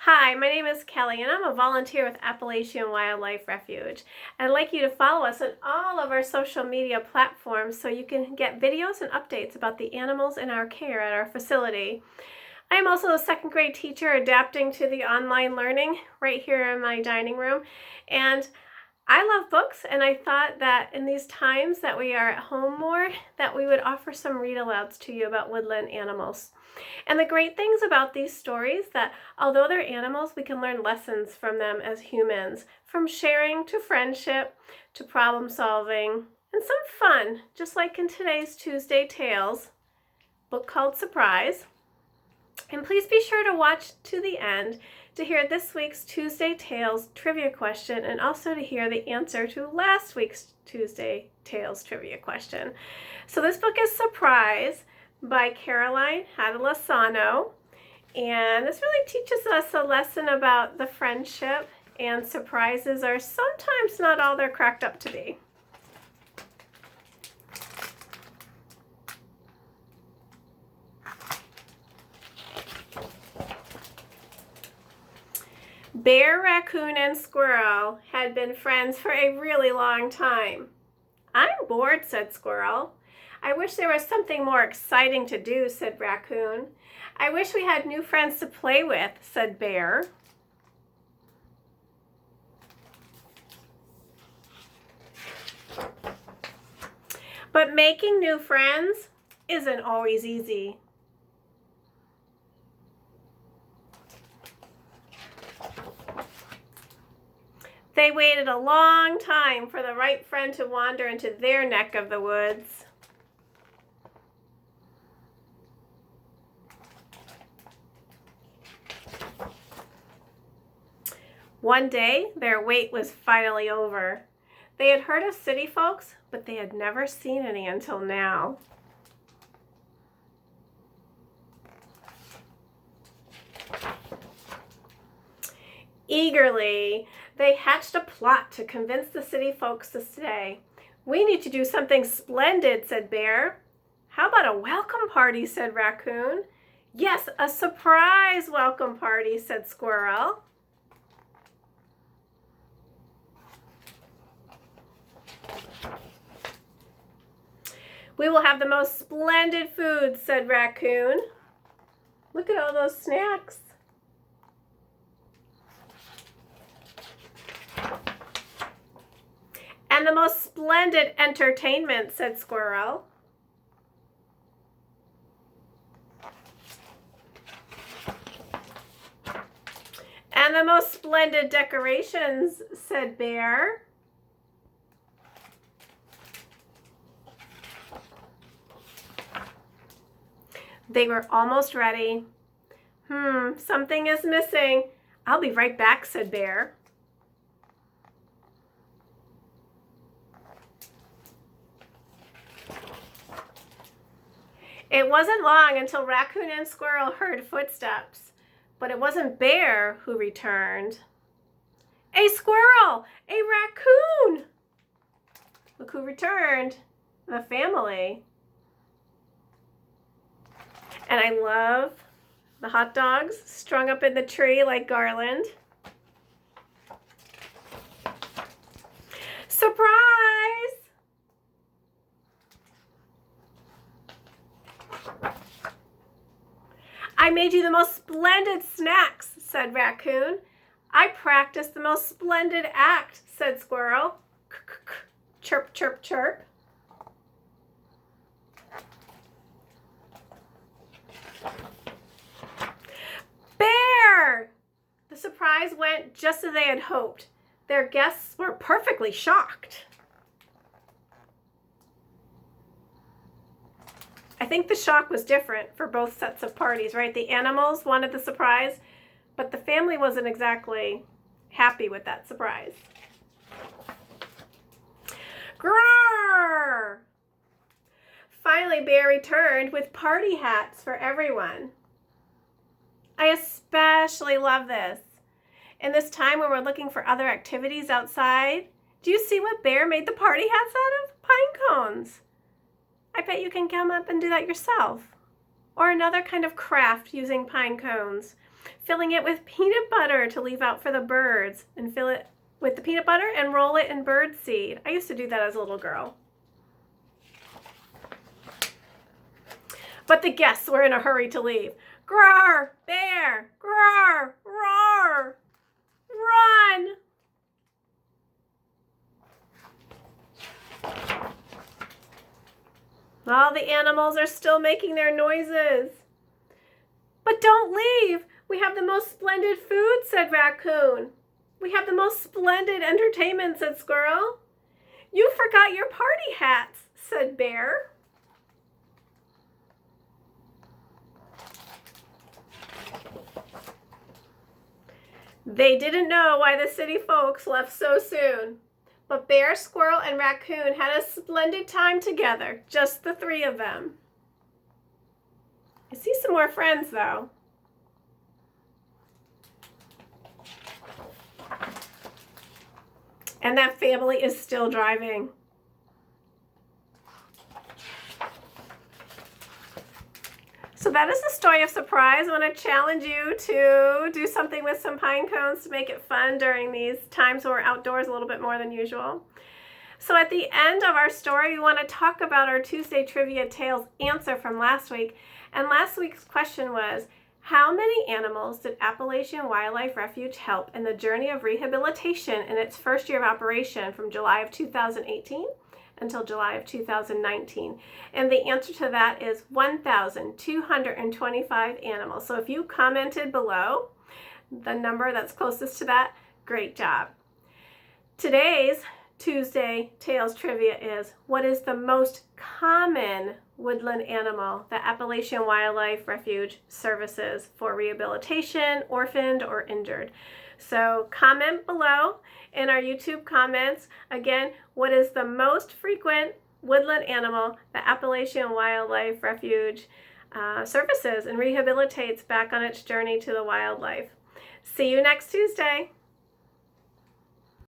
Hi, my name is Kelly, and I'm a volunteer with Appalachian Wildlife Refuge. I'd like you to follow us on all of our social media platforms so you can get videos and updates about the animals in our care at our facility. I am also a second grade teacher adapting to the online learning right here in my dining room, and I love books, and I thought that in these times that we are at home more, that we would offer some read-alouds to you about woodland animals. And the great things about these stories that although they're animals, we can learn lessons from them as humans, from sharing to friendship to problem solving and some fun, just like in today's Tuesday Tales book called Surprise. And please be sure to watch to the end to hear this week's Tuesday Tales trivia question and also to hear the answer to last week's Tuesday Tales trivia question. So this book is Surprise by Caroline Hadalessano, and this really teaches us a lesson about the friendship, and surprises are sometimes not all they're cracked up to be. Bear, raccoon, and squirrel had been friends for a really long time. "I'm bored," said Squirrel. "I wish there was something more exciting to do," said Raccoon. "I wish we had new friends to play with," said Bear. But making new friends isn't always easy. They waited a long time for the right friend to wander into their neck of the woods. One day, their wait was finally over. They had heard of city folks, but they had never seen any until now. Eagerly, they hatched a plot to convince the city folks to stay. "We need to do something splendid," said Bear. "How about a welcome party?" said Raccoon. "Yes, a surprise welcome party," said Squirrel. "We will have the most splendid food," said Raccoon. "Look at all those snacks." "And the most splendid entertainment," said Squirrel. "And the most splendid decorations," said Bear. They were almost ready. Something is missing. "I'll be right back," said Bear. It wasn't long until Raccoon and Squirrel heard footsteps, but it wasn't Bear who returned. "A squirrel! A raccoon!" Look who returned. The family. And I love the hot dogs strung up in the tree like garland. Surprise! "I made you the most splendid snacks," said Raccoon. "I practiced the most splendid act," said Squirrel. Chirp, chirp, chirp. Bear! The surprise went just as they had hoped. Their guests were perfectly shocked. I think the shock was different for both sets of parties, right? The animals wanted the surprise, but the family wasn't exactly happy with that surprise. Grrr! Finally, Bear returned with party hats for everyone. I especially love this. In this time where we're looking for other activities outside, do you see what Bear made the party hats out of? Pine cones. I bet you can come up and do that yourself. Or another kind of craft using pine cones. filling it with peanut butter to leave out for the birds, and fill it with the peanut butter and roll it in bird seed. I used to do that as a little girl. But the guests were in a hurry to leave. Grrr, bear, grrr, roar, run. All the animals are still making their noises. But don't leave. We have the most splendid food, said Raccoon. We have the most splendid entertainment, said Squirrel. You forgot your party hats, said Bear. They didn't know why the city folks left so soon. But Bear, Squirrel, and Raccoon had a splendid time together, just the three of them. I see some more friends, though. And that family is still driving. So that is the story of surprise. I want to challenge you to do something with some pine cones to make it fun during these times when we're outdoors a little bit more than usual. So at the end of our story, we want to talk about our Tuesday Trivia Tales answer from last week. And last week's question was, how many animals did Appalachian Wildlife Refuge help in the journey of rehabilitation in its first year of operation from July of 2018 until July of 2019? And the answer to that is 1,225 animals. So if you commented below the number that's closest to that, great job. Today's Tuesday Tales Trivia is, what is the most common woodland animal that Appalachian Wildlife Refuge services for rehabilitation, orphaned, or injured? So comment below in our YouTube comments, again, what is the most frequent woodland animal that Appalachian Wildlife Refuge services and rehabilitates back on its journey to the wildlife. See you next Tuesday.